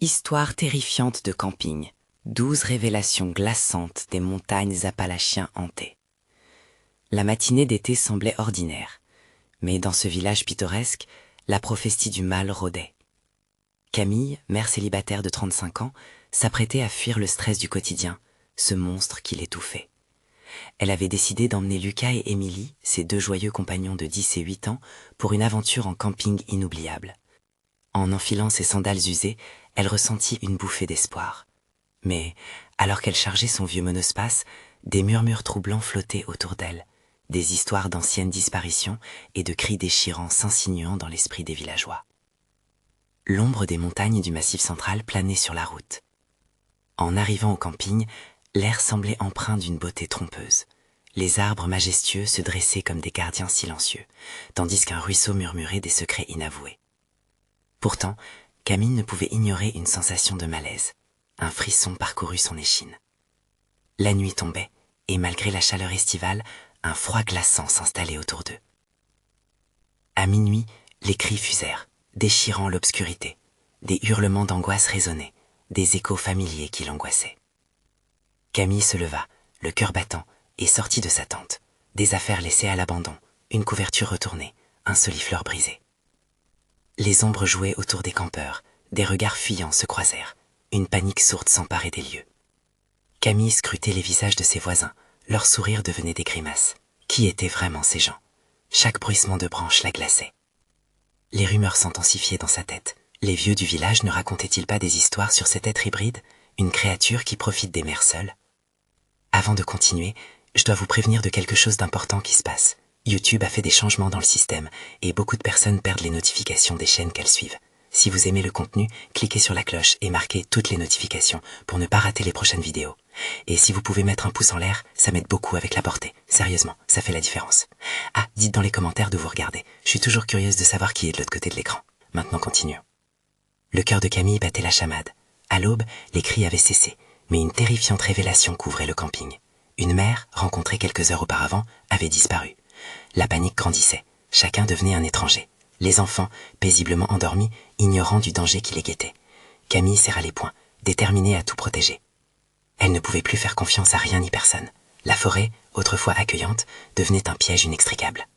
Histoire terrifiante de camping. 12 révélations glaçantes des montagnes Appalachiens hantées. La matinée d'été semblait ordinaire, mais dans ce village pittoresque, la prophétie du mal rôdait. Camille, mère célibataire de 35 ans, s'apprêtait à fuir le stress du quotidien, ce monstre qui l'étouffait. Elle avait décidé d'emmener Lucas et Émilie, ses deux joyeux compagnons de 10 et 8 ans, pour une aventure en camping inoubliable. En enfilant ses sandales usées, elle ressentit une bouffée d'espoir. Mais, alors qu'elle chargeait son vieux monospace, des murmures troublants flottaient autour d'elle, des histoires d'anciennes disparitions et de cris déchirants s'insinuant dans l'esprit des villageois. L'ombre des montagnes du Massif central planait sur la route. En arrivant au camping, l'air semblait empreint d'une beauté trompeuse. Les arbres majestueux se dressaient comme des gardiens silencieux, tandis qu'un ruisseau murmurait des secrets inavoués. Pourtant, Camille ne pouvait ignorer une sensation de malaise. Un frisson parcourut son échine. La nuit tombait, et malgré la chaleur estivale, un froid glaçant s'installait autour d'eux. À minuit, les cris fusèrent, déchirant l'obscurité. Des hurlements d'angoisse résonnaient, des échos familiers qui l'angoissaient. Camille se leva, le cœur battant, et sortit de sa tente. Des affaires laissées à l'abandon, une couverture retournée, un solifleur brisé. Les ombres jouaient autour des campeurs, des regards fuyants se croisèrent. Une panique sourde s'emparait des lieux. Camille scrutait les visages de ses voisins, leurs sourires devenaient des grimaces. Qui étaient vraiment ces gens? Chaque bruissement de branches la glaçait. Les rumeurs s'intensifiaient dans sa tête. Les vieux du village ne racontaient-ils pas des histoires sur cet être hybride, une créature qui profite des mères seules? Avant de continuer, je dois vous prévenir de quelque chose d'important qui se passe. YouTube a fait des changements dans le système et beaucoup de personnes perdent les notifications des chaînes qu'elles suivent. Si vous aimez le contenu, cliquez sur la cloche et marquez toutes les notifications pour ne pas rater les prochaines vidéos. Et si vous pouvez mettre un pouce en l'air, ça m'aide beaucoup avec la portée. Sérieusement, ça fait la différence. Ah, dites dans les commentaires d'où vous regardez. Je suis toujours curieuse de savoir qui est de l'autre côté de l'écran. Maintenant, continuons. Le cœur de Camille battait la chamade. À l'aube, les cris avaient cessé, mais une terrifiante révélation couvrait le camping. Une mère, rencontrée quelques heures auparavant, avait disparu. La panique grandissait. Chacun devenait un étranger. Les enfants, paisiblement endormis, ignorant du danger qui les guettait. Camille serra les poings, déterminée à tout protéger. Elle ne pouvait plus faire confiance à rien ni personne. La forêt, autrefois accueillante, devenait un piège inextricable.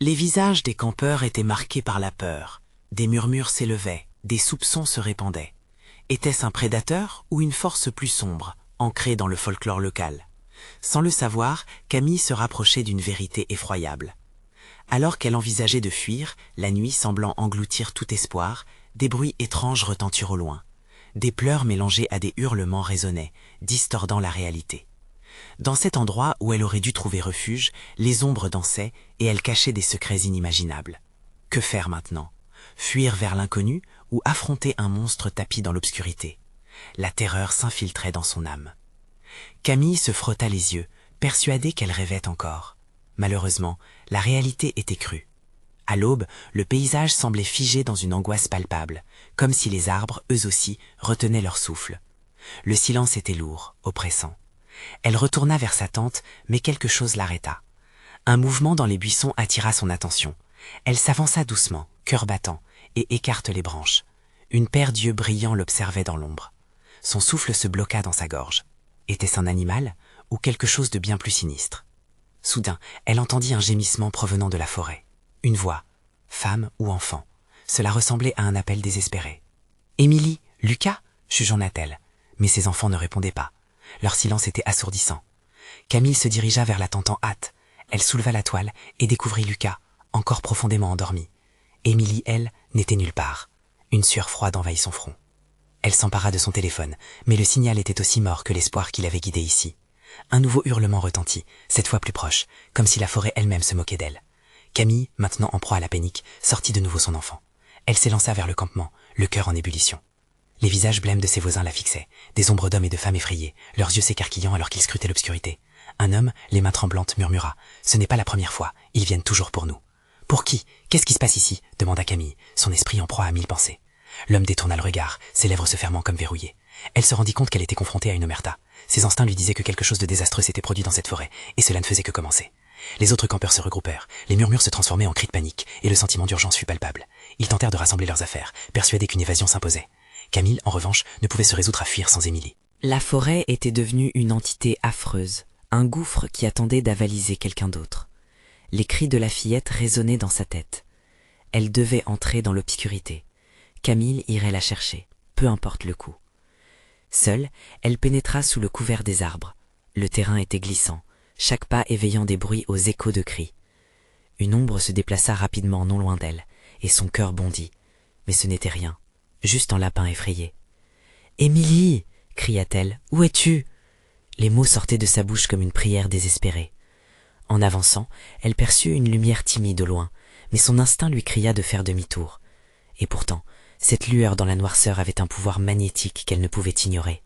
Les visages des campeurs étaient marqués par la peur. Des murmures s'élevaient, des soupçons se répandaient. Était-ce un prédateur ou une force plus sombre, ancrée dans le folklore local? Sans le savoir, Camille se rapprochait d'une vérité effroyable. Alors qu'elle envisageait de fuir, la nuit semblant engloutir tout espoir, des bruits étranges retentirent au loin. Des pleurs mélangés à des hurlements résonnaient, distordant la réalité. Dans cet endroit où elle aurait dû trouver refuge, les ombres dansaient et elle cachait des secrets inimaginables. Que faire maintenant? Fuir vers l'inconnu ou affronter un monstre tapi dans l'obscurité? La terreur s'infiltrait dans son âme. Camille se frotta les yeux, persuadée qu'elle rêvait encore. Malheureusement, la réalité était crue. À l'aube, le paysage semblait figé dans une angoisse palpable, comme si les arbres, eux aussi, retenaient leur souffle. Le silence était lourd, oppressant. Elle retourna vers sa tente, mais quelque chose l'arrêta. Un mouvement dans les buissons attira son attention. Elle s'avança doucement, cœur battant, et écarte les branches. Une paire d'yeux brillants l'observait dans l'ombre. Son souffle se bloqua dans sa gorge. Était-ce un animal ou quelque chose de bien plus sinistre? Soudain, elle entendit un gémissement provenant de la forêt. Une voix, femme ou enfant. Cela ressemblait à un appel désespéré. « Émilie, Lucas » chuchonna-t-elle, mais ses enfants ne répondaient pas. Leur silence était assourdissant. Camille se dirigea vers la tente en hâte. Elle souleva la toile et découvrit Lucas, encore profondément endormi. Émilie, elle, n'était nulle part. Une sueur froide envahit son front. Elle s'empara de son téléphone, mais le signal était aussi mort que l'espoir qui l'avait guidée ici. Un nouveau hurlement retentit, cette fois plus proche, comme si la forêt elle-même se moquait d'elle. Camille, maintenant en proie à la panique, sortit de nouveau son enfant. Elle s'élança vers le campement, le cœur en ébullition. Les visages blêmes de ses voisins la fixaient, des ombres d'hommes et de femmes effrayés, leurs yeux s'écarquillant alors qu'ils scrutaient l'obscurité. Un homme, les mains tremblantes, murmura « Ce n'est pas la première fois, ils viennent toujours pour nous. »« Pour qui? Qu'est-ce qui se passe ici ?» demanda Camille, son esprit en proie à 1000 pensées. L'homme détourna le regard, ses lèvres se fermant comme verrouillées. Elle se rendit compte qu'elle était confrontée à une omerta. Ses instincts lui disaient que quelque chose de désastreux s'était produit dans cette forêt, et cela ne faisait que commencer. Les autres campeurs se regroupèrent, les murmures se transformaient en cris de panique, et le sentiment d'urgence fut palpable. Ils tentèrent de rassembler leurs affaires, persuadés qu'une évasion s'imposait. Camille, en revanche, ne pouvait se résoudre à fuir sans Émilie. La forêt était devenue une entité affreuse, un gouffre qui attendait d'avaliser quelqu'un d'autre. Les cris de la fillette résonnaient dans sa tête. Elle devait entrer dans l'obscurité. Camille irait la chercher, peu importe le coût. Seule, elle pénétra sous le couvert des arbres. Le terrain était glissant, chaque pas éveillant des bruits aux échos de cris. Une ombre se déplaça rapidement non loin d'elle, et son cœur bondit. Mais ce n'était rien, juste un lapin effrayé. « Émilie !» cria-t-elle. « Où es-tu » Les mots sortaient de sa bouche comme une prière désespérée. En avançant, elle perçut une lumière timide au loin, mais son instinct lui cria de faire demi-tour. Et pourtant, cette lueur dans la noirceur avait un pouvoir magnétique qu'elle ne pouvait ignorer.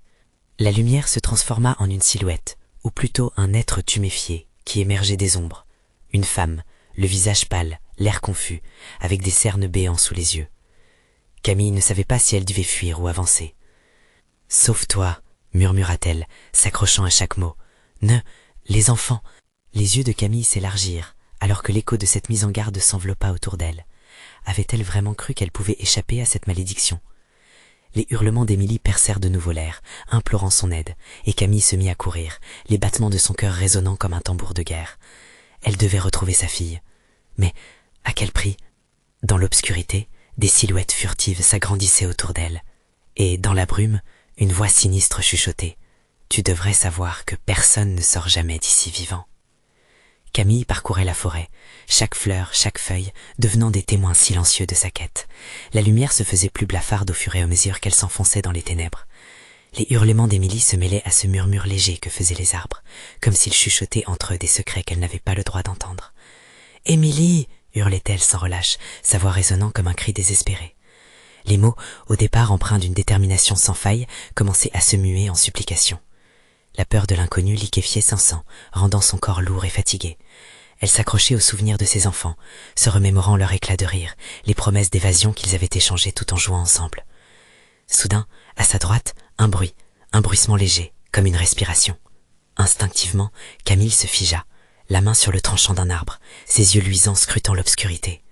La lumière se transforma en une silhouette, ou plutôt un être tuméfié, qui émergeait des ombres. Une femme, le visage pâle, l'air confus, avec des cernes béants sous les yeux. Camille ne savait pas si elle devait fuir ou avancer. « Sauve-toi » murmura-t-elle, s'accrochant à chaque mot. « Ne, les enfants !» Les yeux de Camille s'élargirent, alors que l'écho de cette mise en garde s'enveloppa autour d'elle. Avait-elle vraiment cru qu'elle pouvait échapper à cette malédiction? Les hurlements d'Émilie percèrent de nouveau l'air, implorant son aide, et Camille se mit à courir, les battements de son cœur résonnant comme un tambour de guerre. Elle devait retrouver sa fille. Mais à quel prix? Dans l'obscurité, des silhouettes furtives s'agrandissaient autour d'elle, et dans la brume, une voix sinistre chuchotait. « Tu devrais savoir que personne ne sort jamais d'ici vivant. » Camille parcourait la forêt, chaque fleur, chaque feuille, devenant des témoins silencieux de sa quête. La lumière se faisait plus blafarde au fur et à mesure qu'elle s'enfonçait dans les ténèbres. Les hurlements d'Émilie se mêlaient à ce murmure léger que faisaient les arbres, comme s'ils chuchotaient entre eux des secrets qu'elle n'avait pas le droit d'entendre. « Émilie !» hurlait-elle sans relâche, sa voix résonnant comme un cri désespéré. Les mots, au départ empreints d'une détermination sans faille, commençaient à se muer en supplications. La peur de l'inconnu liquéfiait son sang, rendant son corps lourd et fatigué. Elle s'accrochait aux souvenirs de ses enfants, se remémorant leur éclat de rire, les promesses d'évasion qu'ils avaient échangées tout en jouant ensemble. Soudain, à sa droite, un bruissement léger, comme une respiration. Instinctivement, Camille se figea, la main sur le tranchant d'un arbre, ses yeux luisants scrutant l'obscurité.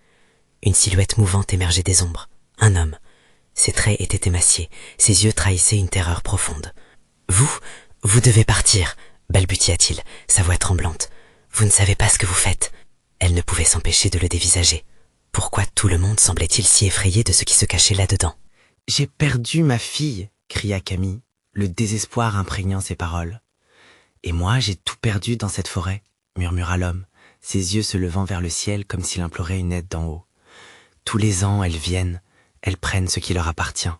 Une silhouette mouvante émergeait des ombres. Un homme. Ses traits étaient émaciés, ses yeux trahissaient une terreur profonde. « Vous devez partir !» balbutia-t-il, sa voix tremblante. « Vous ne savez pas ce que vous faites !» Elle ne pouvait s'empêcher de le dévisager. Pourquoi tout le monde semblait-il si effrayé de ce qui se cachait là-dedans? « J'ai perdu ma fille !» cria Camille, le désespoir imprégnant ses paroles. « Et moi, j'ai tout perdu dans cette forêt !» murmura l'homme, ses yeux se levant vers le ciel comme s'il implorait une aide d'en haut. « Tous les ans, elles viennent, elles prennent ce qui leur appartient.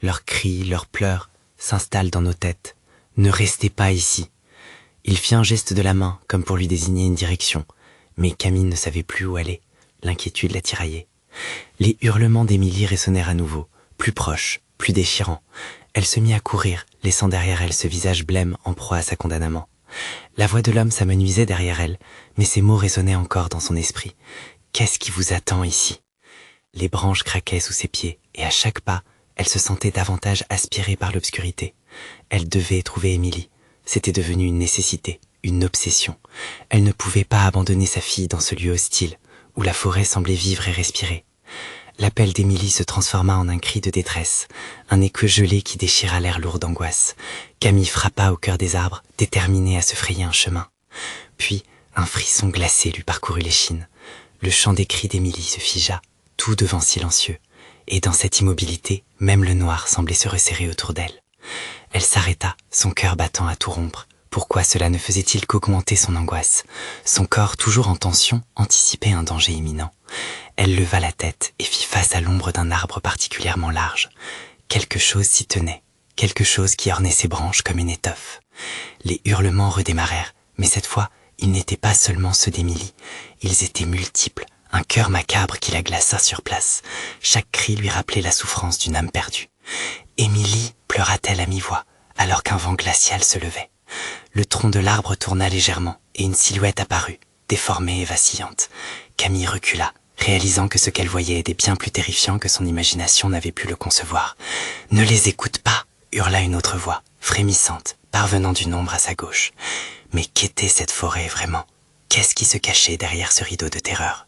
Leurs cris, leurs pleurs s'installent dans nos têtes. Ne restez pas ici. » Il fit un geste de la main, comme pour lui désigner une direction, mais Camille ne savait plus où aller. L'inquiétude la tiraillait. Les hurlements d'Émilie résonnèrent à nouveau, plus proches, plus déchirants. Elle se mit à courir, laissant derrière elle ce visage blême en proie à sa condamnement. La voix de l'homme s'amenuisait derrière elle, mais ses mots résonnaient encore dans son esprit. « Qu'est-ce qui vous attend ici ?» Les branches craquaient sous ses pieds, et à chaque pas, elle se sentait davantage aspirée par l'obscurité. Elle devait trouver Émilie. C'était devenu une nécessité, une obsession. Elle ne pouvait pas abandonner sa fille dans ce lieu hostile, où la forêt semblait vivre et respirer. L'appel d'Émilie se transforma en un cri de détresse, un écho gelé qui déchira l'air lourd d'angoisse. Camille frappa au cœur des arbres, déterminée à se frayer un chemin. Puis, un frisson glacé lui parcourut l'échine. Le chant des cris d'Émilie se figea, tout devant silencieux, et dans cette immobilité, même le noir semblait se resserrer autour d'elle. Elle s'arrêta, son cœur battant à tout rompre. Pourquoi cela ne faisait-il qu'augmenter son angoisse? Son corps, toujours en tension, anticipait un danger imminent. Elle leva la tête et fit face à l'ombre d'un arbre particulièrement large. Quelque chose s'y tenait, quelque chose qui ornait ses branches comme une étoffe. Les hurlements redémarrèrent, mais cette fois, ils n'étaient pas seulement ceux d'Émilie. Ils étaient multiples, un cœur macabre qui la glaça sur place. Chaque cri lui rappelait la souffrance d'une âme perdue. Émilie, pleura-t-elle à mi-voix, alors qu'un vent glacial se levait. Le tronc de l'arbre tourna légèrement, et une silhouette apparut, déformée et vacillante. Camille recula, réalisant que ce qu'elle voyait était bien plus terrifiant que son imagination n'avait pu le concevoir. « Ne les écoute pas !» hurla une autre voix, frémissante, parvenant d'une ombre à sa gauche. Mais qu'était cette forêt vraiment? Qu'est-ce qui se cachait derrière ce rideau de terreur?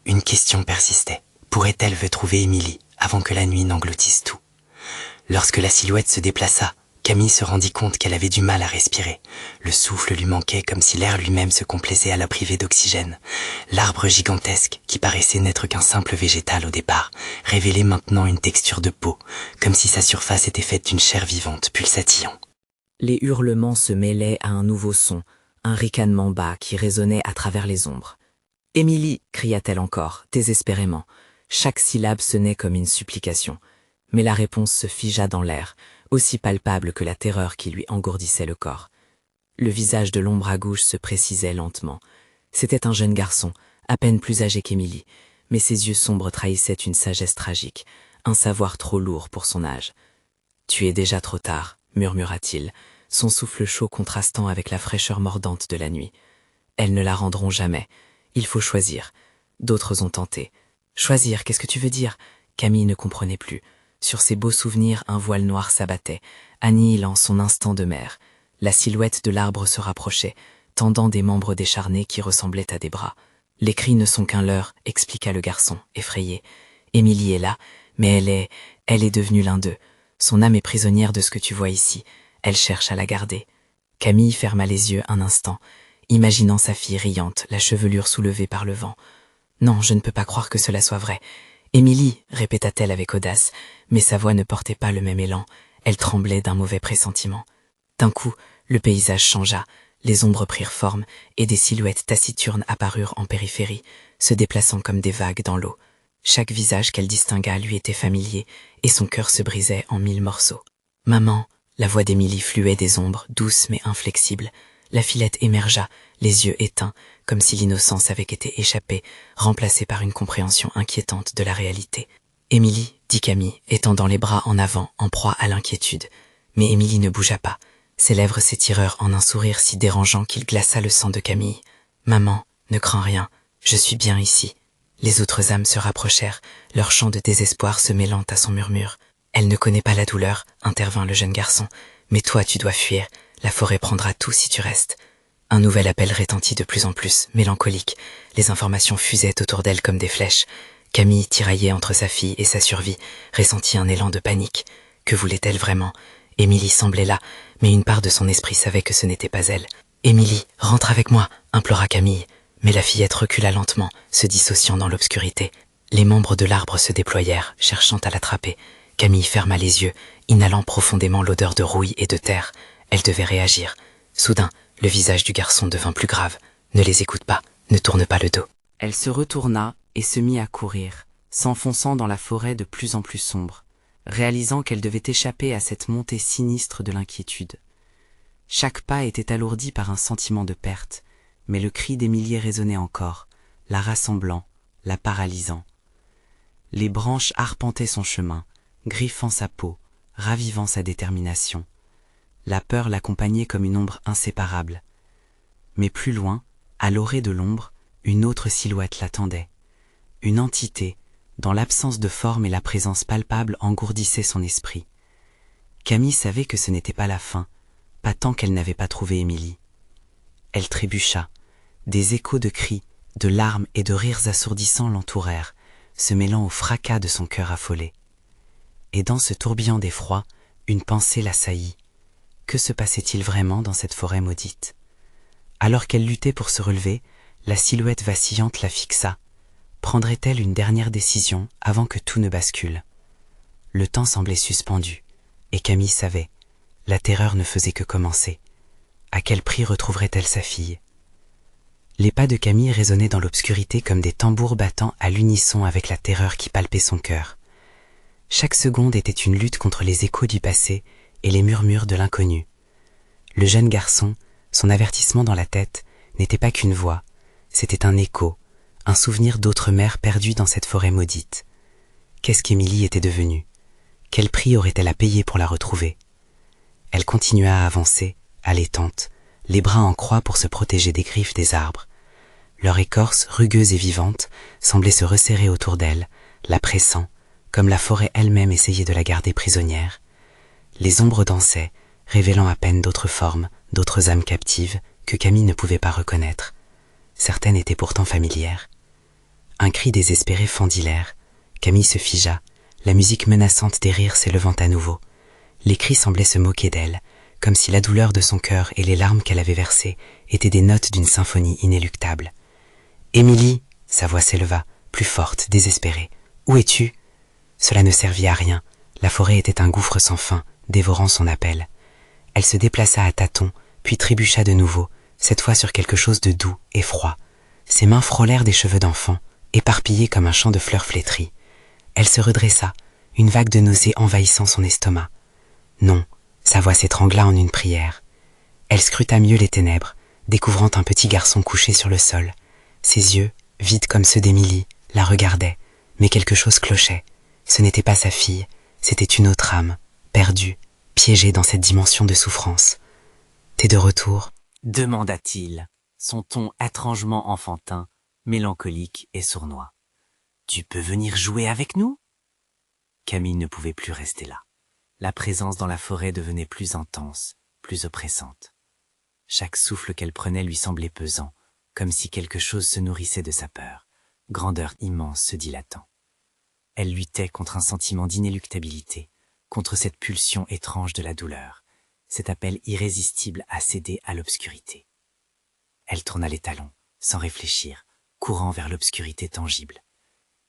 Une question persistait. Pourrait-elle trouver Émilie avant que la nuit n'engloutisse tout? Lorsque la silhouette se déplaça, Camille se rendit compte qu'elle avait du mal à respirer. Le souffle lui manquait comme si l'air lui-même se complaisait à la priver d'oxygène. L'arbre gigantesque, qui paraissait n'être qu'un simple végétal au départ, révélait maintenant une texture de peau, comme si sa surface était faite d'une chair vivante pulsatillant. Les hurlements se mêlaient à un nouveau son, un ricanement bas qui résonnait à travers les ombres. « Émilie !» cria-t-elle encore, désespérément. Chaque syllabe sonnait comme une supplication. Mais la réponse se figea dans l'air, aussi palpable que la terreur qui lui engourdissait le corps. Le visage de l'ombre à gauche se précisait lentement. C'était un jeune garçon, à peine plus âgé qu'Émilie, mais ses yeux sombres trahissaient une sagesse tragique, un savoir trop lourd pour son âge. « Tu es déjà trop tard », murmura-t-il, son souffle chaud contrastant avec la fraîcheur mordante de la nuit. « Elles ne la rendront jamais. Il faut choisir. D'autres ont tenté. »« Choisir, qu'est-ce que tu veux dire ?» Camille ne comprenait plus. Sur ses beaux souvenirs, un voile noir s'abattait, annihilant son instant de mère. La silhouette de l'arbre se rapprochait, tendant des membres décharnés qui ressemblaient à des bras. « Les cris ne sont qu'un leurre, » expliqua le garçon, effrayé. « Émilie est là, mais elle est devenue l'un d'eux. Son âme est prisonnière de ce que tu vois ici. Elle cherche à la garder. » Camille ferma les yeux un instant, imaginant sa fille riante, la chevelure soulevée par le vent. « Non, je ne peux pas croire que cela soit vrai. »« Émilie !» répéta-t-elle avec audace, mais sa voix ne portait pas le même élan. Elle tremblait d'un mauvais pressentiment. D'un coup, le paysage changea, les ombres prirent forme et des silhouettes taciturnes apparurent en périphérie, se déplaçant comme des vagues dans l'eau. Chaque visage qu'elle distingua lui était familier et son cœur se brisait en 1000 morceaux. « Maman !» La voix d'Émilie fluait des ombres, douce mais inflexible. La fillette émergea, les yeux éteints, comme si l'innocence avait été échappée, remplacée par une compréhension inquiétante de la réalité. « Émilie !» dit Camille, étendant les bras en avant, en proie à l'inquiétude. Mais Émilie ne bougea pas. Ses lèvres s'étirèrent en un sourire si dérangeant qu'il glaça le sang de Camille. « Maman, ne crains rien, je suis bien ici. » Les autres âmes se rapprochèrent, leur chant de désespoir se mêlant à son murmure. « Elle ne connaît pas la douleur, » intervint le jeune garçon. « Mais toi, tu dois fuir. La forêt prendra tout si tu restes. » Un nouvel appel retentit de plus en plus, mélancolique. Les informations fusaient autour d'elle comme des flèches. Camille, tiraillée entre sa fille et sa survie, ressentit un élan de panique. Que voulait-elle vraiment ? Émilie semblait là, mais une part de son esprit savait que ce n'était pas elle. « Émilie, rentre avec moi !» implora Camille. Mais la fillette recula lentement, se dissociant dans l'obscurité. Les membres de l'arbre se déployèrent, cherchant à l'attraper. Camille ferma les yeux, inhalant profondément l'odeur de rouille et de terre. Elle devait réagir. Soudain, le visage du garçon devint plus grave. « Ne les écoute pas, ne tourne pas le dos. » Elle se retourna et se mit à courir, s'enfonçant dans la forêt de plus en plus sombre, réalisant qu'elle devait échapper à cette montée sinistre de l'inquiétude. Chaque pas était alourdi par un sentiment de perte, mais le cri d'Émilie résonnait encore, la rassemblant, la paralysant. Les branches arpentaient son chemin, griffant sa peau, ravivant sa détermination. La peur l'accompagnait comme une ombre inséparable. Mais plus loin, à l'orée de l'ombre, une autre silhouette l'attendait. Une entité, dont l'absence de forme et la présence palpable engourdissaient son esprit. Camille savait que ce n'était pas la fin, pas tant qu'elle n'avait pas trouvé Émilie. Elle trébucha. Des échos de cris, de larmes et de rires assourdissants l'entourèrent, se mêlant au fracas de son cœur affolé. Et dans ce tourbillon d'effroi, une pensée l'assaillit. Que se passait-il vraiment dans cette forêt maudite ? Alors qu'elle luttait pour se relever, la silhouette vacillante la fixa. Prendrait-elle une dernière décision avant que tout ne bascule ? Le temps semblait suspendu, et Camille savait, la terreur ne faisait que commencer. À quel prix retrouverait-elle sa fille ? Les pas de Camille résonnaient dans l'obscurité comme des tambours battant à l'unisson avec la terreur qui palpait son cœur. Chaque seconde était une lutte contre les échos du passé et les murmures de l'inconnu. Le jeune garçon, son avertissement dans la tête, n'était pas qu'une voix, c'était un écho, un souvenir d'autres mères perdues dans cette forêt maudite. Qu'est-ce qu'Émilie était devenue ? Quel prix aurait-elle à payer pour la retrouver ? Elle continua à avancer, allaitante, les bras en croix pour se protéger des griffes des arbres. Leur écorce, rugueuse et vivante, semblait se resserrer autour d'elle, la pressant, comme la forêt elle-même essayait de la garder prisonnière. Les ombres dansaient, révélant à peine d'autres formes, d'autres âmes captives que Camille ne pouvait pas reconnaître. Certaines étaient pourtant familières. Un cri désespéré fendit l'air. Camille se figea, la musique menaçante des rires s'élevant à nouveau. Les cris semblaient se moquer d'elle, comme si la douleur de son cœur et les larmes qu'elle avait versées étaient des notes d'une symphonie inéluctable. « Émilie !» Sa voix s'éleva, plus forte, désespérée. « Où es-tu » Cela ne servit à rien. La forêt était un gouffre sans fin, dévorant son appel. Elle se déplaça à tâtons, puis trébucha de nouveau, cette fois sur quelque chose de doux et froid. Ses mains frôlèrent des cheveux d'enfant, éparpillés comme un champ de fleurs flétries. Elle se redressa, une vague de nausée envahissant son estomac. Non, sa voix s'étrangla en une prière. Elle scruta mieux les ténèbres, découvrant un petit garçon couché sur le sol. Ses yeux, vides comme ceux d'Émilie, la regardaient, mais quelque chose clochait. Ce n'était pas sa fille, c'était une autre âme, perdue, piégée dans cette dimension de souffrance. « T'es de retour ?» demanda-t-il, son ton étrangement enfantin, mélancolique et sournois. « Tu peux venir jouer avec nous ?» Camille ne pouvait plus rester là. La présence dans la forêt devenait plus intense, plus oppressante. Chaque souffle qu'elle prenait lui semblait pesant, comme si quelque chose se nourrissait de sa peur, grandeur immense se dilatant. Elle luttait contre un sentiment d'inéluctabilité, contre cette pulsion étrange de la douleur, cet appel irrésistible à céder à l'obscurité. Elle tourna les talons, sans réfléchir, courant vers l'obscurité tangible.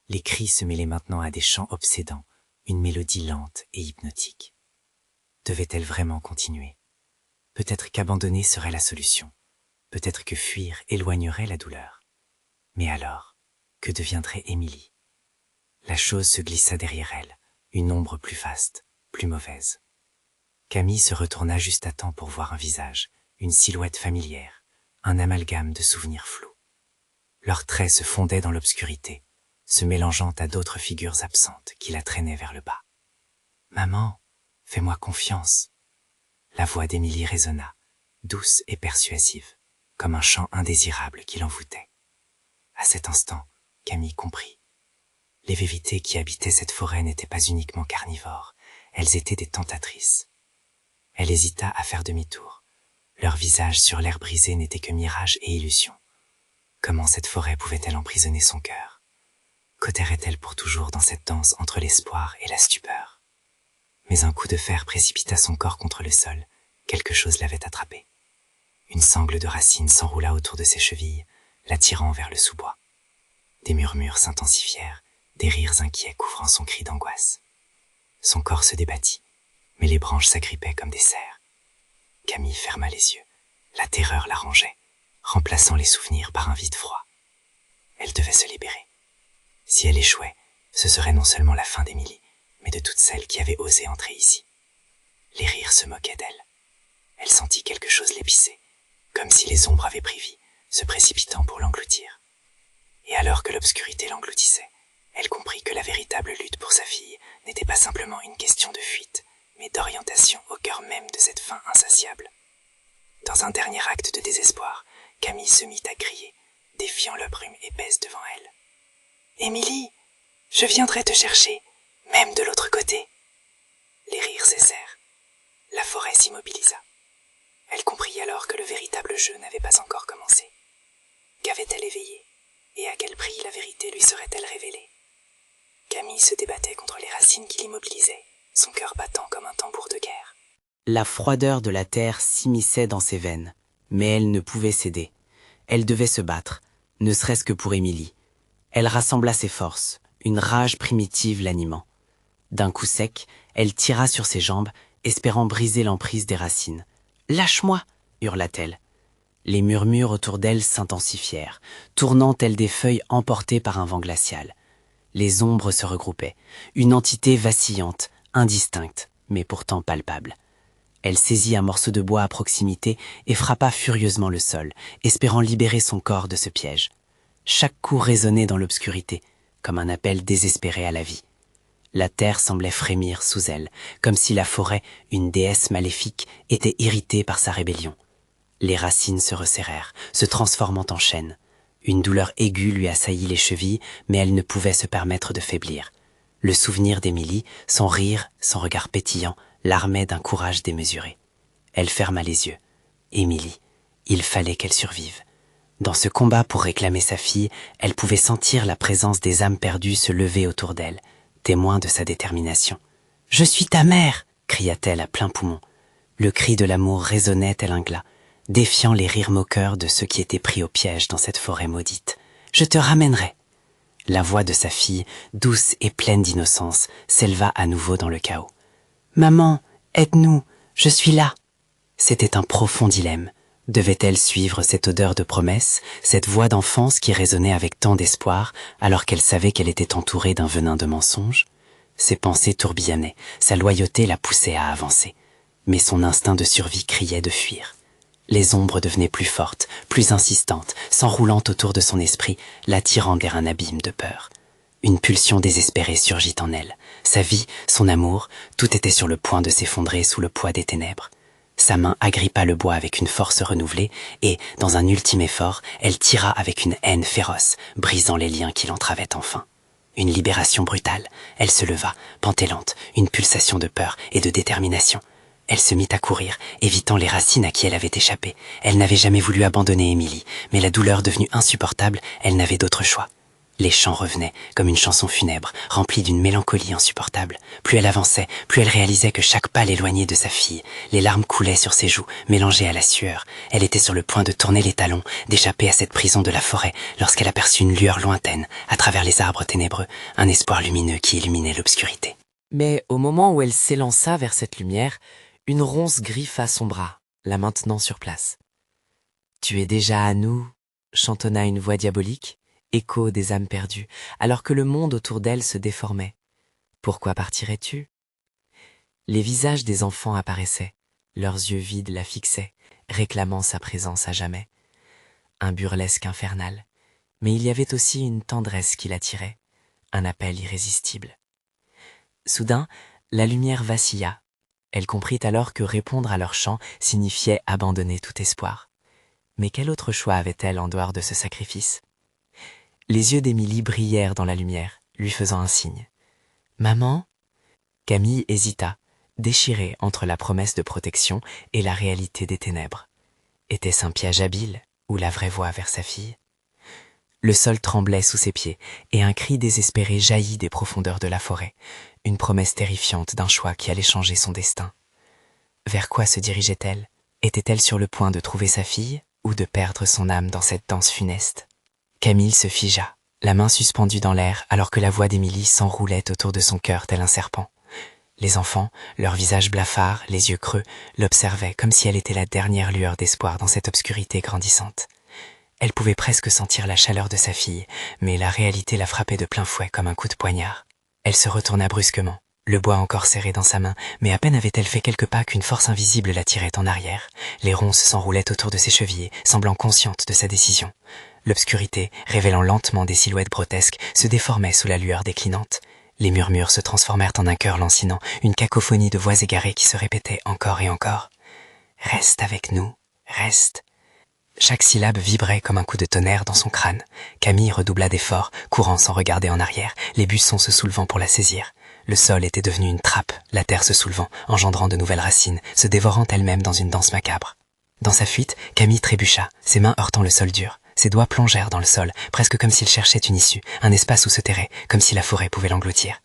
Les cris se mêlaient maintenant à des chants obsédants, une mélodie lente et hypnotique. Devait-elle vraiment continuer? Peut-être qu'abandonner serait la solution. Peut-être que fuir éloignerait la douleur. Mais alors, que deviendrait Émilie? La chose se glissa derrière elle, une ombre plus vaste, plus mauvaise. Camille se retourna juste à temps pour voir un visage, une silhouette familière, un amalgame de souvenirs flous. Leurs traits se fondaient dans l'obscurité, se mélangeant à d'autres figures absentes qui la traînaient vers le bas. « Maman, fais-moi confiance !» La voix d'Émilie résonna, douce et persuasive, comme un chant indésirable qui l'envoûtait. À cet instant, Camille comprit. Les vérités qui habitaient cette forêt n'étaient pas uniquement carnivores, elles étaient des tentatrices. Elle hésita à faire demi-tour. Leurs visages sur l'air brisé n'étaient que mirage et illusion. Comment cette forêt pouvait-elle emprisonner son cœur? Qu'aurait-elle pour toujours dans cette danse entre l'espoir et la stupeur? Mais un coup de fer précipita son corps contre le sol. Quelque chose l'avait attrapé. Une sangle de racine s'enroula autour de ses chevilles, l'attirant vers le sous-bois. Des murmures s'intensifièrent, des rires inquiets couvrant son cri d'angoisse. Son corps se débattit, mais les branches s'agrippaient comme des cerfs. Camille ferma les yeux. La terreur la rongeait, remplaçant les souvenirs par un vide froid. Elle devait se libérer. Si elle échouait, ce serait non seulement la fin d'Émilie, mais de toutes celles qui avaient osé entrer ici. Les rires se moquaient d'elle. Elle sentit quelque chose l'épicer, comme si les ombres avaient pris vie, se précipitant pour l'engloutir. Et alors que l'obscurité l'engloutissait, elle comprit que la véritable lutte pour sa fille n'était pas simplement une question de fuite, mais d'orientation au cœur même de cette faim insatiable. Dans un dernier acte de désespoir, Camille se mit à crier, défiant la brume épaisse devant elle. « Émilie, je viendrai te chercher, même de l'autre côté. » Les rires cessèrent. La forêt s'immobilisa. Elle comprit alors que le véritable jeu n'avait pas encore commencé. Qu'avait-elle éveillé, et à quel prix la vérité lui serait-elle révélée? Camille se débattait contre les racines qui l'immobilisaient, son cœur battant comme un tambour de guerre. La froideur de la terre s'immisçait dans ses veines, mais elle ne pouvait céder. Elle devait se battre, ne serait-ce que pour Émilie. Elle rassembla ses forces, une rage primitive l'animant. D'un coup sec, elle tira sur ses jambes, espérant briser l'emprise des racines. « Lâche-moi !» hurla-t-elle. Les murmures autour d'elle s'intensifièrent, tournant telles des feuilles emportées par un vent glacial. Les ombres se regroupaient, une entité vacillante, indistincte, mais pourtant palpable. Elle saisit un morceau de bois à proximité et frappa furieusement le sol, espérant libérer son corps de ce piège. Chaque coup résonnait dans l'obscurité, comme un appel désespéré à la vie. La terre semblait frémir sous elle, comme si la forêt, une déesse maléfique, était irritée par sa rébellion. Les racines se resserrèrent, se transformant en chaînes. Une douleur aiguë lui assaillit les chevilles, mais elle ne pouvait se permettre de faiblir. Le souvenir d'Émilie, son rire, son regard pétillant, l'armait d'un courage démesuré. Elle ferma les yeux. Émilie, il fallait qu'elle survive. Dans ce combat pour réclamer sa fille, elle pouvait sentir la présence des âmes perdues se lever autour d'elle, témoin de sa détermination. « Je suis ta mère !» cria-t-elle à plein poumon. Le cri de l'amour résonnait tel un glas, défiant les rires moqueurs de ceux qui étaient pris au piège dans cette forêt maudite. « Je te ramènerai !» La voix de sa fille, douce et pleine d'innocence, s'éleva à nouveau dans le chaos. « Maman, aide-nous, je suis là !» C'était un profond dilemme. Devait-elle suivre cette odeur de promesse, cette voix d'enfance qui résonnait avec tant d'espoir, alors qu'elle savait qu'elle était entourée d'un venin de mensonges? Ses pensées tourbillonnaient, sa loyauté la poussait à avancer. Mais son instinct de survie criait de fuir. Les ombres devenaient plus fortes, plus insistantes, s'enroulant autour de son esprit, l'attirant vers un abîme de peur. Une pulsion désespérée surgit en elle. Sa vie, son amour, tout était sur le point de s'effondrer sous le poids des ténèbres. Sa main agrippa le bois avec une force renouvelée et, dans un ultime effort, elle tira avec une haine féroce, brisant les liens qui l'entravaient enfin. Une libération brutale. Elle se leva, pantélante, une pulsation de peur et de détermination. Elle se mit à courir, évitant les racines à qui elle avait échappé. Elle n'avait jamais voulu abandonner Émilie, mais la douleur devenue insupportable, elle n'avait d'autre choix. Les chants revenaient, comme une chanson funèbre, remplie d'une mélancolie insupportable. Plus elle avançait, plus elle réalisait que chaque pas l'éloignait de sa fille. Les larmes coulaient sur ses joues, mélangées à la sueur. Elle était sur le point de tourner les talons, d'échapper à cette prison de la forêt, lorsqu'elle aperçut une lueur lointaine, à travers les arbres ténébreux, un espoir lumineux qui illuminait l'obscurité. Mais au moment où elle s'élança vers cette lumière, une ronce griffa son bras, la maintenant sur place. « Tu es déjà à nous » chantonna une voix diabolique, écho des âmes perdues, alors que le monde autour d'elle se déformait. Pourquoi partirais-tu? Les visages des enfants apparaissaient, leurs yeux vides la fixaient, réclamant sa présence à jamais. Un burlesque infernal, mais il y avait aussi une tendresse qui l'attirait, un appel irrésistible. Soudain, la lumière vacilla. Elle comprit alors que répondre à leur chant signifiait abandonner tout espoir. Mais quel autre choix avait-elle en dehors de ce sacrifice? Les yeux d'Émilie brillèrent dans la lumière, lui faisant un signe. « Maman ?» Camille hésita, déchirée entre la promesse de protection et la réalité des ténèbres. Était-ce un piège habile ou la vraie voie vers sa fille? Le sol tremblait sous ses pieds et un cri désespéré jaillit des profondeurs de la forêt, une promesse terrifiante d'un choix qui allait changer son destin. Vers quoi se dirigeait-elle? Était-elle sur le point de trouver sa fille ou de perdre son âme dans cette danse funeste? Camille se figea, la main suspendue dans l'air alors que la voix d'Émilie s'enroulait autour de son cœur tel un serpent. Les enfants, leurs visages blafards, les yeux creux, l'observaient comme si elle était la dernière lueur d'espoir dans cette obscurité grandissante. Elle pouvait presque sentir la chaleur de sa fille, mais la réalité la frappait de plein fouet comme un coup de poignard. Elle se retourna brusquement, le bois encore serré dans sa main, mais à peine avait-elle fait quelques pas qu'une force invisible la tirait en arrière. Les ronces s'enroulaient autour de ses chevilles, semblant conscientes de sa décision. L'obscurité, révélant lentement des silhouettes grotesques, se déformait sous la lueur déclinante. Les murmures se transformèrent en un chœur lancinant, une cacophonie de voix égarées qui se répétaient encore et encore. « Reste avec nous, reste !» Chaque syllabe vibrait comme un coup de tonnerre dans son crâne. Camille redoubla d'efforts, courant sans regarder en arrière, les buissons se soulevant pour la saisir. Le sol était devenu une trappe, la terre se soulevant, engendrant de nouvelles racines, se dévorant elle-même dans une danse macabre. Dans sa fuite, Camille trébucha, ses mains heurtant le sol dur. Ses doigts plongèrent dans le sol, presque comme s'il cherchait une issue, un espace où se terrer, comme si la forêt pouvait l'engloutir.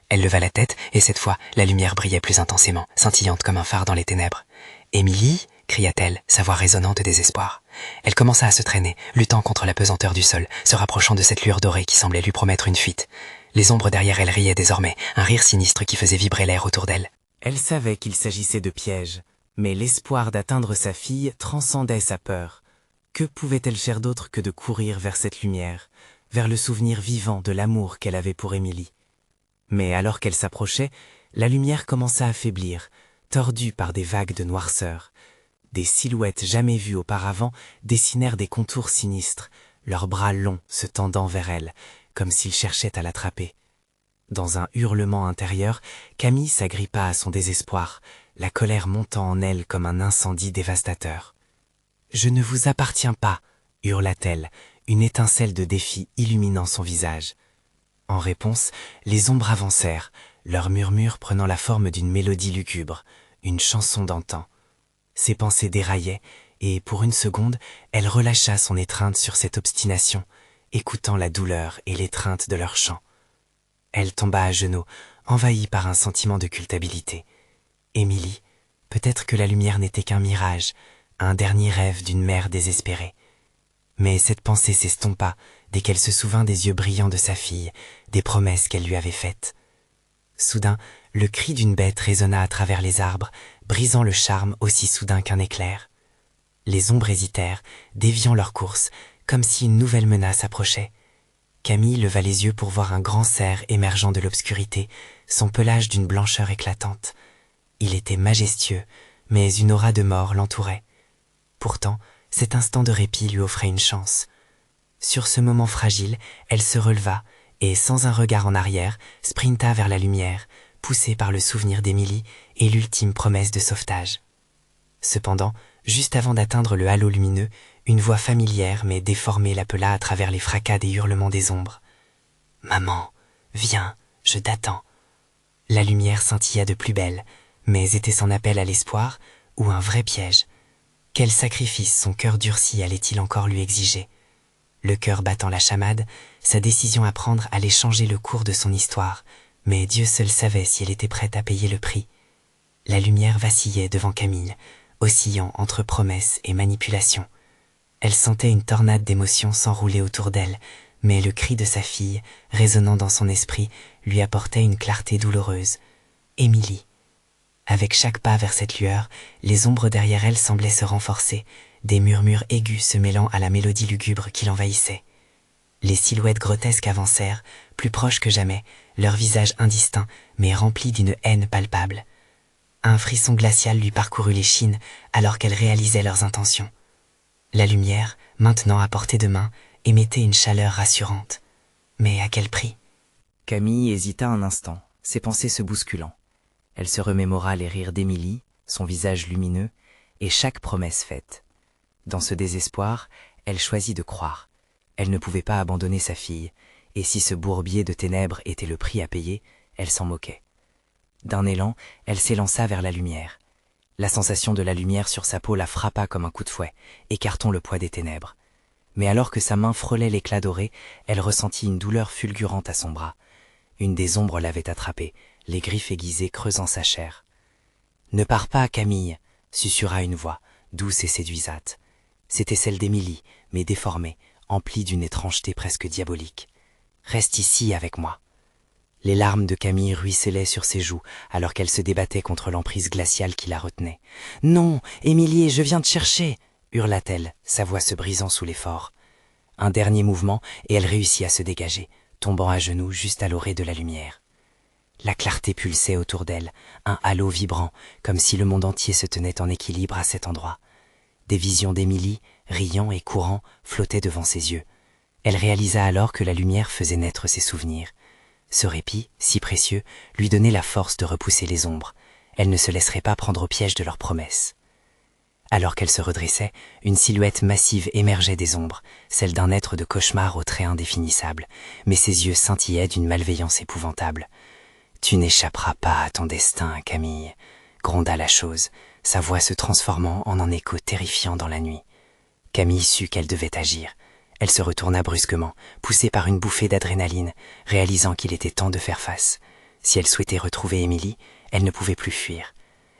Elle leva la tête, et cette fois, la lumière brillait plus intensément, scintillante comme un phare dans les ténèbres. « Émilie » cria-t-elle, sa voix résonnant de désespoir. Elle commença à se traîner, luttant contre la pesanteur du sol, se rapprochant de cette lueur dorée qui semblait lui promettre une fuite. Les ombres derrière elle riaient désormais, un rire sinistre qui faisait vibrer l'air autour d'elle. Elle savait qu'il s'agissait de pièges, mais l'espoir d'atteindre sa fille transcendait sa peur. Que pouvait-elle faire d'autre que de courir vers cette lumière, vers le souvenir vivant de l'amour qu'elle avait pour Émilie? Mais alors qu'elle s'approchait, la lumière commença à faiblir, tordue par des vagues de noirceur. Des silhouettes jamais vues auparavant dessinèrent des contours sinistres, leurs bras longs se tendant vers elle, comme s'ils cherchaient à l'attraper. Dans un hurlement intérieur, Camille s'agrippa à son désespoir, la colère montant en elle comme un incendie dévastateur. « Je ne vous appartiens pas !» hurla-t-elle, une étincelle de défi illuminant son visage. En réponse, les ombres avancèrent, leurs murmures prenant la forme d'une mélodie lugubre, une chanson d'antan. Ses pensées déraillaient, et pour une seconde, elle relâcha son étreinte sur cette obstination, écoutant la douleur et l'étreinte de leur chant. Elle tomba à genoux, envahie par un sentiment de culpabilité. Émilie, peut-être que la lumière n'était qu'un mirage, un dernier rêve d'une mère désespérée. Mais cette pensée s'estompa dès qu'elle se souvint des yeux brillants de sa fille, des promesses qu'elle lui avait faites. Soudain, le cri d'une bête résonna à travers les arbres, brisant le charme aussi soudain qu'un éclair. Les ombres hésitèrent, déviant leur course, comme si une nouvelle menace approchait. Camille leva les yeux pour voir un grand cerf émergeant de l'obscurité, son pelage d'une blancheur éclatante. Il était majestueux, mais une aura de mort l'entourait. Pourtant, cet instant de répit lui offrait une chance. Sur ce moment fragile, elle se releva et, sans un regard en arrière, sprinta vers la lumière, poussée par le souvenir d'Émilie et l'ultime promesse de sauvetage. Cependant, juste avant d'atteindre le halo lumineux, une voix familière mais déformée l'appela à travers les fracas des hurlements des ombres. « Maman, viens, je t'attends. » La lumière scintilla de plus belle, mais était son appel à l'espoir ou un vrai piège? Quel sacrifice son cœur durci allait-il encore lui exiger? Le cœur battant la chamade, sa décision à prendre allait changer le cours de son histoire, mais Dieu seul savait si elle était prête à payer le prix. La lumière vacillait devant Camille, oscillant entre promesses et manipulation. Elle sentait une tornade d'émotions s'enrouler autour d'elle, mais le cri de sa fille, résonnant dans son esprit, lui apportait une clarté douloureuse. Émilie. Avec chaque pas vers cette lueur, les ombres derrière elle semblaient se renforcer, des murmures aigus se mêlant à la mélodie lugubre qui l'envahissait. Les silhouettes grotesques avancèrent, plus proches que jamais, leurs visages indistincts, mais remplis d'une haine palpable. Un frisson glacial lui parcourut l'échine alors qu'elle réalisait leurs intentions. La lumière, maintenant à portée de main, émettait une chaleur rassurante. Mais à quel prix? Camille hésita un instant, ses pensées se bousculant. Elle se remémora les rires d'Émilie, son visage lumineux, et chaque promesse faite. Dans ce désespoir, elle choisit de croire. Elle ne pouvait pas abandonner sa fille, et si ce bourbier de ténèbres était le prix à payer, elle s'en moquait. D'un élan, elle s'élança vers la lumière. La sensation de la lumière sur sa peau la frappa comme un coup de fouet, écartant le poids des ténèbres. Mais alors que sa main frôlait l'éclat doré, elle ressentit une douleur fulgurante à son bras. Une des ombres l'avait attrapée, les griffes aiguisées creusant sa chair. « Ne pars pas, Camille !» susurra une voix, douce et séduisante. C'était celle d'Émilie, mais déformée, emplie d'une étrangeté presque diabolique. « Reste ici avec moi !» Les larmes de Camille ruisselaient sur ses joues alors qu'elle se débattait contre l'emprise glaciale qui la retenait. « Non, Émilie, je viens te chercher !» hurla-t-elle, sa voix se brisant sous l'effort. Un dernier mouvement et elle réussit à se dégager, tombant à genoux juste à l'orée de la lumière. La clarté pulsait autour d'elle, un halo vibrant, comme si le monde entier se tenait en équilibre à cet endroit. Des visions d'Émilie, riant et courant, flottaient devant ses yeux. Elle réalisa alors que la lumière faisait naître ses souvenirs. Ce répit, si précieux, lui donnait la force de repousser les ombres. Elle ne se laisserait pas prendre au piège de leurs promesses. Alors qu'elle se redressait, une silhouette massive émergeait des ombres, celle d'un être de cauchemar au trait indéfinissable, mais ses yeux scintillaient d'une malveillance épouvantable. « Tu n'échapperas pas à ton destin, Camille », gronda la chose, sa voix se transformant en un écho terrifiant dans la nuit. Camille sut qu'elle devait agir. Elle se retourna brusquement, poussée par une bouffée d'adrénaline, réalisant qu'il était temps de faire face. Si elle souhaitait retrouver Émilie, elle ne pouvait plus fuir.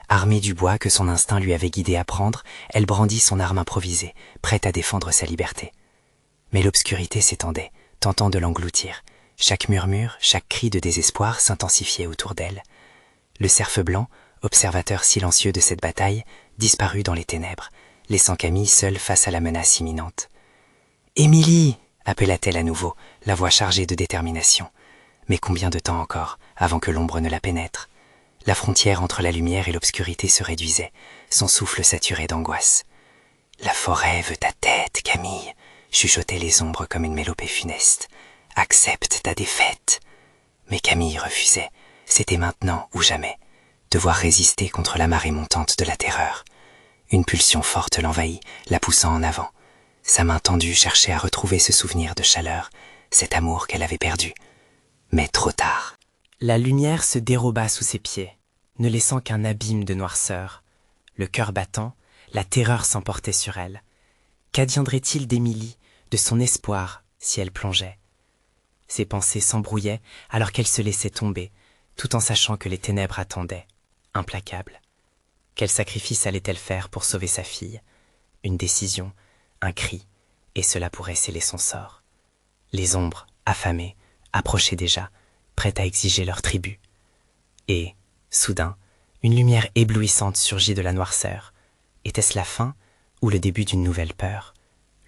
Armée du bois que son instinct lui avait guidée à prendre, elle brandit son arme improvisée, prête à défendre sa liberté. Mais l'obscurité s'étendait, tentant de l'engloutir. Chaque murmure, chaque cri de désespoir s'intensifiait autour d'elle. Le cerf blanc, observateur silencieux de cette bataille, disparut dans les ténèbres, laissant Camille seule face à la menace imminente. « Émilie !» appela-t-elle à nouveau, la voix chargée de détermination. Mais combien de temps encore, avant que l'ombre ne la pénètre? La frontière entre la lumière et l'obscurité se réduisait, son souffle saturé d'angoisse. « La forêt veut ta tête, Camille !» chuchotaient les ombres comme une mélopée funeste. « Accepte ta défaite !» Mais Camille refusait. C'était maintenant ou jamais. Devoir résister contre la marée montante de la terreur. Une pulsion forte l'envahit, la poussant en avant. Sa main tendue cherchait à retrouver ce souvenir de chaleur, cet amour qu'elle avait perdu. Mais trop tard. La lumière se déroba sous ses pieds, ne laissant qu'un abîme de noirceur. Le cœur battant, la terreur s'emportait sur elle. Qu'adviendrait-il d'Émilie, de son espoir, si elle plongeait? Ses pensées s'embrouillaient alors qu'elle se laissait tomber, tout en sachant que les ténèbres attendaient, implacables. Quel sacrifice allait-elle faire pour sauver sa fille? Une décision, un cri, et cela pourrait sceller son sort. Les ombres, affamées, approchaient déjà, prêtes à exiger leur tribut. Et, soudain, une lumière éblouissante surgit de la noirceur. Était-ce la fin ou le début d'une nouvelle peur?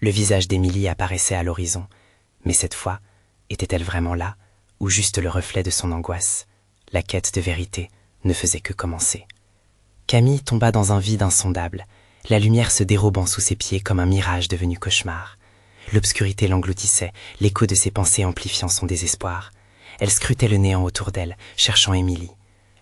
Le visage d'Émilie apparaissait à l'horizon, mais cette fois, était-elle vraiment là, ou juste le reflet de son angoisse? La quête de vérité ne faisait que commencer. Camille tomba dans un vide insondable, la lumière se dérobant sous ses pieds comme un mirage devenu cauchemar. L'obscurité l'engloutissait, l'écho de ses pensées amplifiant son désespoir. Elle scrutait le néant autour d'elle, cherchant Émilie.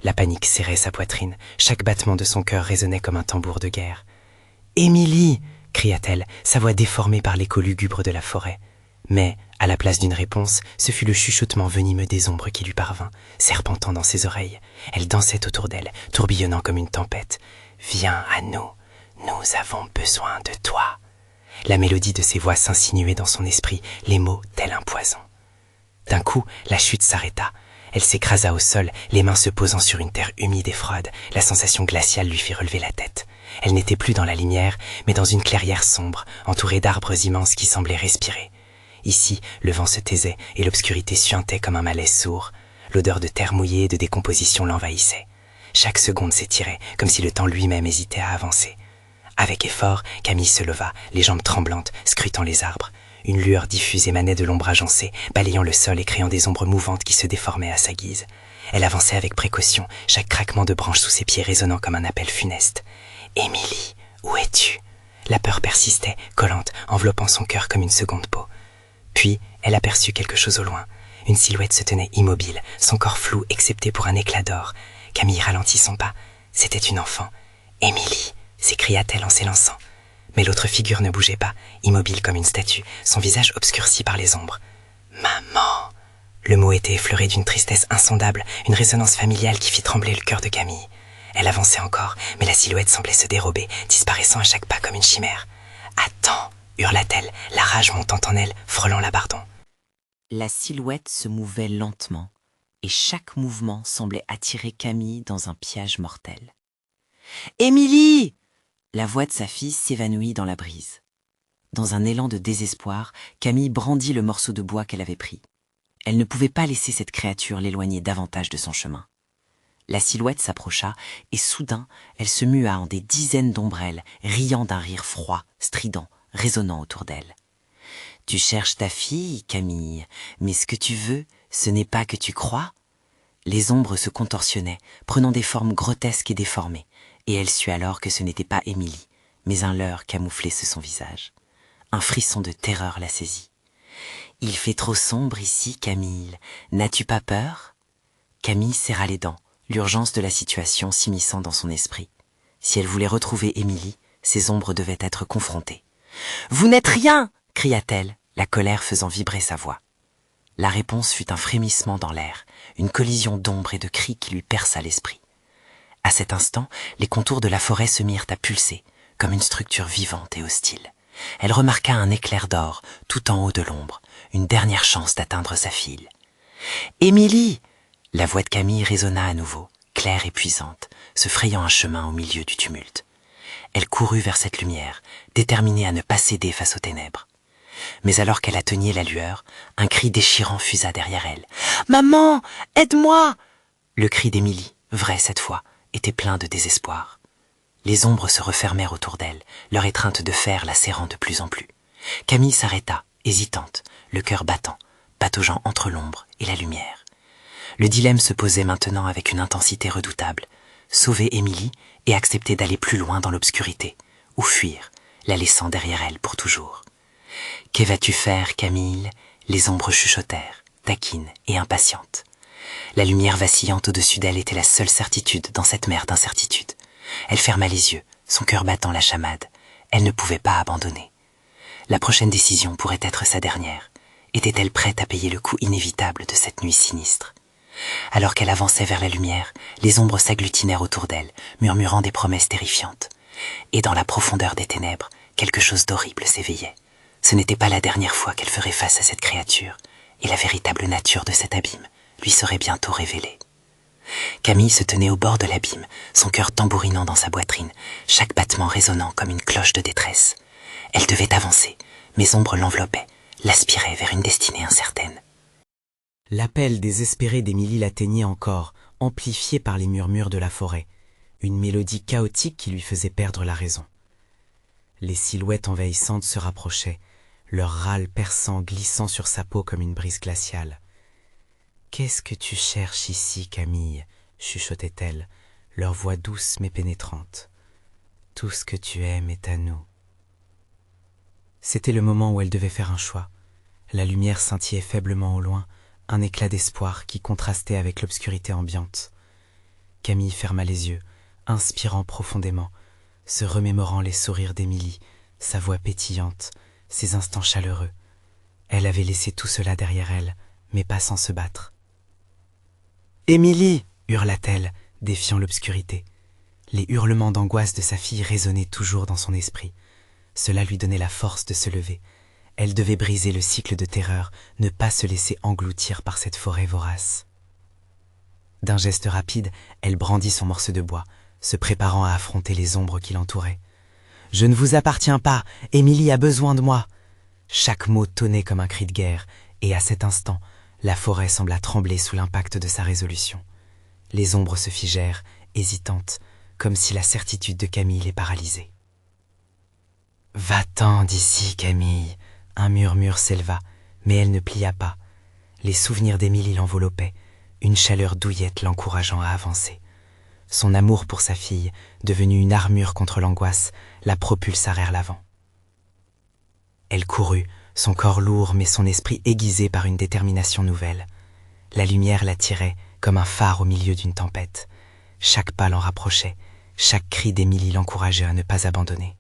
La panique serrait sa poitrine, chaque battement de son cœur résonnait comme un tambour de guerre. « Émilie !» cria-t-elle, sa voix déformée par l'écho lugubre de la forêt. Mais, à la place d'une réponse, ce fut le chuchotement venimeux des ombres qui lui parvint, serpentant dans ses oreilles. Elle dansait autour d'elle, tourbillonnant comme une tempête. « Viens à nous, nous avons besoin de toi !» La mélodie de ses voix s'insinuait dans son esprit, les mots tel un poison. D'un coup, la chute s'arrêta. Elle s'écrasa au sol, les mains se posant sur une terre humide et froide. La sensation glaciale lui fit relever la tête. Elle n'était plus dans la lumière, mais dans une clairière sombre, entourée d'arbres immenses qui semblaient respirer. Ici, le vent se taisait et l'obscurité suintait comme un malaise sourd. L'odeur de terre mouillée et de décomposition l'envahissait. Chaque seconde s'étirait, comme si le temps lui-même hésitait à avancer. Avec effort, Camille se leva, les jambes tremblantes, scrutant les arbres. Une lueur diffuse émanait de l'ombre agencée, balayant le sol et créant des ombres mouvantes qui se déformaient à sa guise. Elle avançait avec précaution, chaque craquement de branche sous ses pieds résonnant comme un appel funeste. « Émilie, où es-tu » La peur persistait, collante, enveloppant son cœur comme une seconde peau. Puis, elle aperçut quelque chose au loin. Une silhouette se tenait immobile, son corps flou excepté pour un éclat d'or. Camille ralentit son pas. C'était une enfant. « Émilie » s'écria-t-elle en s'élançant. Mais l'autre figure ne bougeait pas, immobile comme une statue, son visage obscurci par les ombres. « Maman !» Le mot était effleuré d'une tristesse insondable, une résonance familiale qui fit trembler le cœur de Camille. Elle avançait encore, mais la silhouette semblait se dérober, disparaissant à chaque pas comme une chimère. « Attends !» hurla-t-elle, la rage montant en elle, frôlant l'abardon. La silhouette se mouvait lentement, et chaque mouvement semblait attirer Camille dans un piège mortel. « Émilie !» La voix de sa fille s'évanouit dans la brise. Dans un élan de désespoir, Camille brandit le morceau de bois qu'elle avait pris. Elle ne pouvait pas laisser cette créature l'éloigner davantage de son chemin. La silhouette s'approcha, et soudain, elle se mua en des dizaines d'ombrelles, riant d'un rire froid, strident, résonnant autour d'elle. « Tu cherches ta fille, Camille, mais ce que tu veux, ce n'est pas que tu crois ?» Les ombres se contorsionnaient, prenant des formes grotesques et déformées, et elle sut alors que ce n'était pas Émilie, mais un leurre camouflé sous son visage. Un frisson de terreur la saisit. « Il fait trop sombre ici, Camille. N'as-tu pas peur ?» Camille serra les dents, l'urgence de la situation s'immisçant dans son esprit. Si elle voulait retrouver Émilie, ces ombres devaient être confrontées. « Vous n'êtes rien !» cria-t-elle, la colère faisant vibrer sa voix. La réponse fut un frémissement dans l'air, une collision d'ombres et de cris qui lui perça l'esprit. À cet instant, les contours de la forêt se mirent à pulser, comme une structure vivante et hostile. Elle remarqua un éclair d'or, tout en haut de l'ombre, une dernière chance d'atteindre sa file. « Émilie !» La voix de Camille résonna à nouveau, claire et puissante, se frayant un chemin au milieu du tumulte. Elle courut vers cette lumière, déterminée à ne pas céder face aux ténèbres. Mais alors qu'elle atteignait la lueur, un cri déchirant fusa derrière elle. « Maman, aide-moi !» Le cri d'Émilie, vrai cette fois, était plein de désespoir. Les ombres se refermèrent autour d'elle, leur étreinte de fer la serrant de plus en plus. Camille s'arrêta, hésitante, le cœur battant, pataugeant entre l'ombre et la lumière. Le dilemme se posait maintenant avec une intensité redoutable. Sauver Émilie et accepter d'aller plus loin dans l'obscurité, ou fuir, la laissant derrière elle pour toujours. « Que vas-tu faire, Camille ?» Les ombres chuchotèrent, taquines et impatientes. La lumière vacillante au-dessus d'elle était la seule certitude dans cette mer d'incertitude. Elle ferma les yeux, son cœur battant la chamade. Elle ne pouvait pas abandonner. La prochaine décision pourrait être sa dernière. Était-elle prête à payer le coût inévitable de cette nuit sinistre ? Alors qu'elle avançait vers la lumière, les ombres s'agglutinèrent autour d'elle, murmurant des promesses terrifiantes. Et dans la profondeur des ténèbres, quelque chose d'horrible s'éveillait. Ce n'était pas la dernière fois qu'elle ferait face à cette créature, et la véritable nature de cet abîme lui serait bientôt révélée. Camille se tenait au bord de l'abîme, son cœur tambourinant dans sa poitrine, chaque battement résonnant comme une cloche de détresse. Elle devait avancer, mais Ombre l'enveloppait, l'aspirait vers une destinée incertaine. L'appel désespéré d'Émilie l'atteignait encore, amplifié par les murmures de la forêt, une mélodie chaotique qui lui faisait perdre la raison. Les silhouettes envahissantes se rapprochaient, leur râle perçant glissant sur sa peau comme une brise glaciale. « Qu'est-ce que tu cherches ici, Camille ?» chuchotait-elle, leur voix douce mais pénétrante. « Tout ce que tu aimes est à nous. » C'était le moment où elle devait faire un choix. La lumière scintillait faiblement au loin, un éclat d'espoir qui contrastait avec l'obscurité ambiante. Camille ferma les yeux, inspirant profondément, se remémorant les sourires d'Émilie, sa voix pétillante, ses instants chaleureux. Elle avait laissé tout cela derrière elle, mais pas sans se battre. « Émilie !» hurla-t-elle, défiant l'obscurité. Les hurlements d'angoisse de sa fille résonnaient toujours dans son esprit. Cela lui donnait la force de se lever. Elle devait briser le cycle de terreur, ne pas se laisser engloutir par cette forêt vorace. D'un geste rapide, elle brandit son morceau de bois, se préparant à affronter les ombres qui l'entouraient. « Je ne vous appartiens pas, Émilie a besoin de moi !» Chaque mot tonnait comme un cri de guerre, et à cet instant, la forêt sembla trembler sous l'impact de sa résolution. Les ombres se figèrent, hésitantes, comme si la certitude de Camille les paralysait. « Va-t'en d'ici, Camille !» Un murmure s'éleva, mais elle ne plia pas. Les souvenirs d'Émilie l'enveloppaient, une chaleur douillette l'encourageant à avancer. Son amour pour sa fille, devenu une armure contre l'angoisse, la propulsa vers l'avant. Elle courut, son corps lourd mais son esprit aiguisé par une détermination nouvelle. La lumière l'attirait comme un phare au milieu d'une tempête. Chaque pas l'en rapprochait, chaque cri d'Émilie l'encourageait à ne pas abandonner.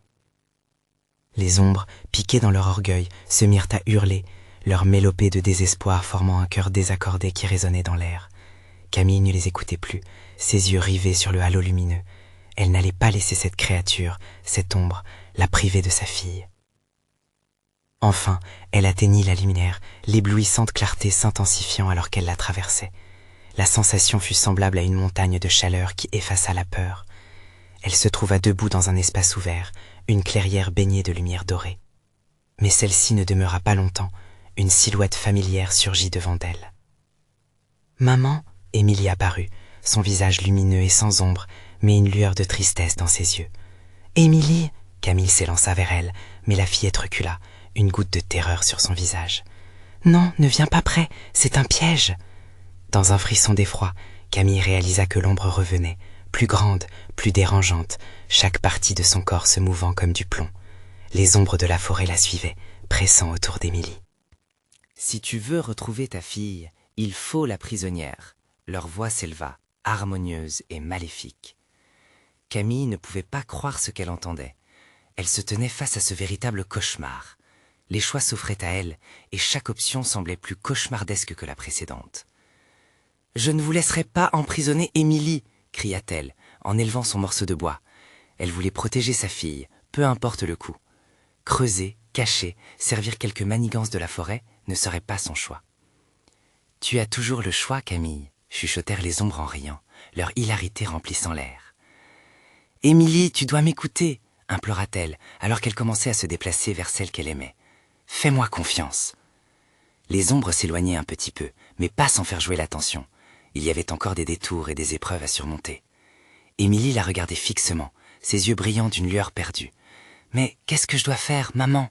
Les ombres, piquées dans leur orgueil, se mirent à hurler, leur mélopée de désespoir formant un chœur désaccordé qui résonnait dans l'air. Camille ne les écoutait plus, ses yeux rivés sur le halo lumineux. Elle n'allait pas laisser cette créature, cette ombre, la priver de sa fille. Enfin, elle atteignit la lumière, l'éblouissante clarté s'intensifiant alors qu'elle la traversait. La sensation fut semblable à une montagne de chaleur qui effaça la peur. Elle se trouva debout dans un espace ouvert, une clairière baignée de lumière dorée. Mais celle-ci ne demeura pas longtemps, une silhouette familière surgit devant elle. « Maman !» Émilie apparut, son visage lumineux et sans ombre, mais une lueur de tristesse dans ses yeux. « Émilie !» Camille s'élança vers elle, mais la fillette recula, une goutte de terreur sur son visage. « Non, ne viens pas près, c'est un piège !» Dans un frisson d'effroi, Camille réalisa que l'ombre revenait, plus grande, plus dérangeante, chaque partie de son corps se mouvant comme du plomb. Les ombres de la forêt la suivaient, pressant autour d'Émilie. « Si tu veux retrouver ta fille, il faut la prisonnière. » Leur voix s'éleva, harmonieuse et maléfique. Camille ne pouvait pas croire ce qu'elle entendait. Elle se tenait face à ce véritable cauchemar. Les choix s'offraient à elle, et chaque option semblait plus cauchemardesque que la précédente. « Je ne vous laisserai pas emprisonner Émilie !» cria-t-elle, en élevant son morceau de bois. Elle voulait protéger sa fille, peu importe le coût. Creuser, cacher, servir quelques manigances de la forêt ne serait pas son choix. « Tu as toujours le choix, Camille !» chuchotèrent les ombres en riant, leur hilarité remplissant l'air. « Émilie, tu dois m'écouter !» implora-t-elle, alors qu'elle commençait à se déplacer vers celle qu'elle aimait. « Fais-moi confiance !» Les ombres s'éloignaient un petit peu, mais pas sans faire jouer l'attention. Il y avait encore des détours et des épreuves à surmonter. Émilie la regardait fixement, ses yeux brillant d'une lueur perdue. « Mais qu'est-ce que je dois faire, maman ?»«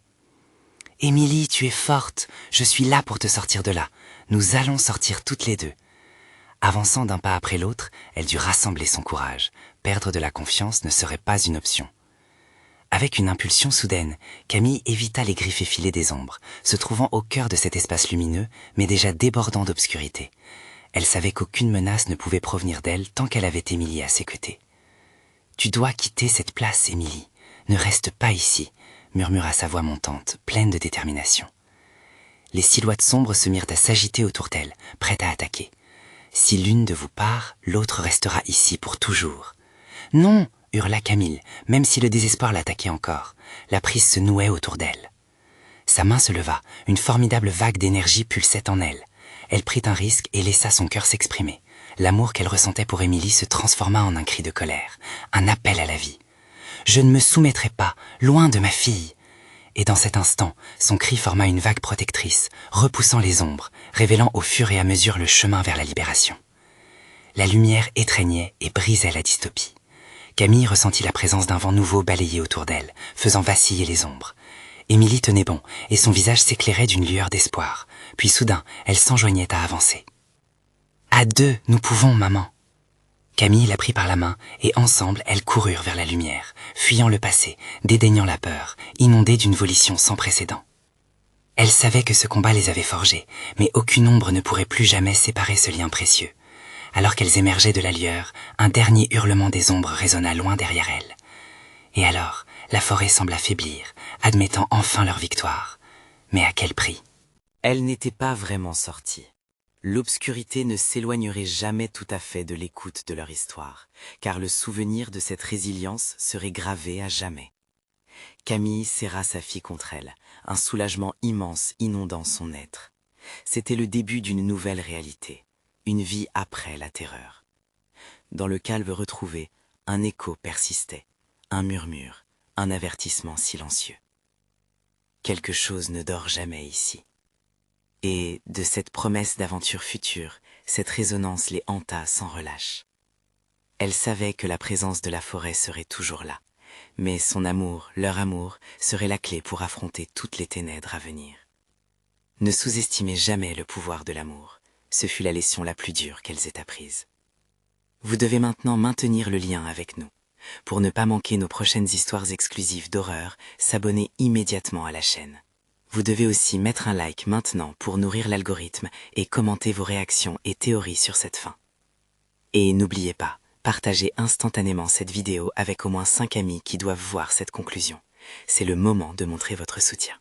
Émilie, tu es forte, je suis là pour te sortir de là. Nous allons sortir toutes les deux. » Avançant d'un pas après l'autre, elle dut rassembler son courage. Perdre de la confiance ne serait pas une option. Avec une impulsion soudaine, Camille évita les griffes effilées des ombres, se trouvant au cœur de cet espace lumineux, mais déjà débordant d'obscurité. Elle savait qu'aucune menace ne pouvait provenir d'elle tant qu'elle avait Émilie à ses côtés. « Tu dois quitter cette place, Émilie. Ne reste pas ici », murmura sa voix montante, pleine de détermination. Les silhouettes sombres se mirent à s'agiter autour d'elle, prêtes à attaquer. Si l'une de vous part, l'autre restera ici pour toujours. « Non !» hurla Camille, même si le désespoir l'attaquait encore. La prise se nouait autour d'elle. Sa main se leva, une formidable vague d'énergie pulsait en elle. Elle prit un risque et laissa son cœur s'exprimer. l'amour qu'elle ressentait pour Émilie se transforma en un cri de colère, un appel à la vie. « Je ne me soumettrai pas, loin de ma fille !» Et dans cet instant, son cri forma une vague protectrice, repoussant les ombres, révélant au fur et à mesure le chemin vers la libération. La lumière étreignait et brisait la dystopie. Camille ressentit la présence d'un vent nouveau balayer autour d'elle, faisant vaciller les ombres. Émilie tenait bon, et son visage s'éclairait d'une lueur d'espoir. Puis soudain, elle s'enjoignait à avancer. « À deux, nous pouvons, maman !» Camille la prit par la main, et ensemble, elles coururent vers la lumière, fuyant le passé, dédaignant la peur, inondées d'une volition sans précédent. Elles savaient que ce combat les avait forgées, mais aucune ombre ne pourrait plus jamais séparer ce lien précieux. Alors qu'elles émergeaient de la lueur, un dernier hurlement des ombres résonna loin derrière elles. Et alors, la forêt sembla faiblir, admettant enfin leur victoire. Mais à quel prix? Elles n'étaient pas vraiment sorties. L'obscurité ne s'éloignerait jamais tout à fait de l'écoute de leur histoire, car le souvenir de cette résilience serait gravé à jamais. Camille serra sa fille contre elle, un soulagement immense inondant son être. C'était le début d'une nouvelle réalité, une vie après la terreur. Dans le calme retrouvé, un écho persistait, un murmure, un avertissement silencieux. Quelque chose ne dort jamais ici. Et de cette promesse d'aventure future, cette résonance les hanta sans relâche. Elles savaient que la présence de la forêt serait toujours là, mais son amour, leur amour, serait la clé pour affronter toutes les ténèbres à venir. Ne sous-estimez jamais le pouvoir de l'amour, ce fut la leçon la plus dure qu'elles aient apprise. Vous devez maintenant maintenir le lien avec nous. Pour ne pas manquer nos prochaines histoires exclusives d'horreur, s'abonner immédiatement à la chaîne. Vous devez aussi mettre un like maintenant pour nourrir l'algorithme et commenter vos réactions et théories sur cette fin. Et n'oubliez pas, partagez instantanément cette vidéo avec au moins 5 amis qui doivent voir cette conclusion. C'est le moment de montrer votre soutien.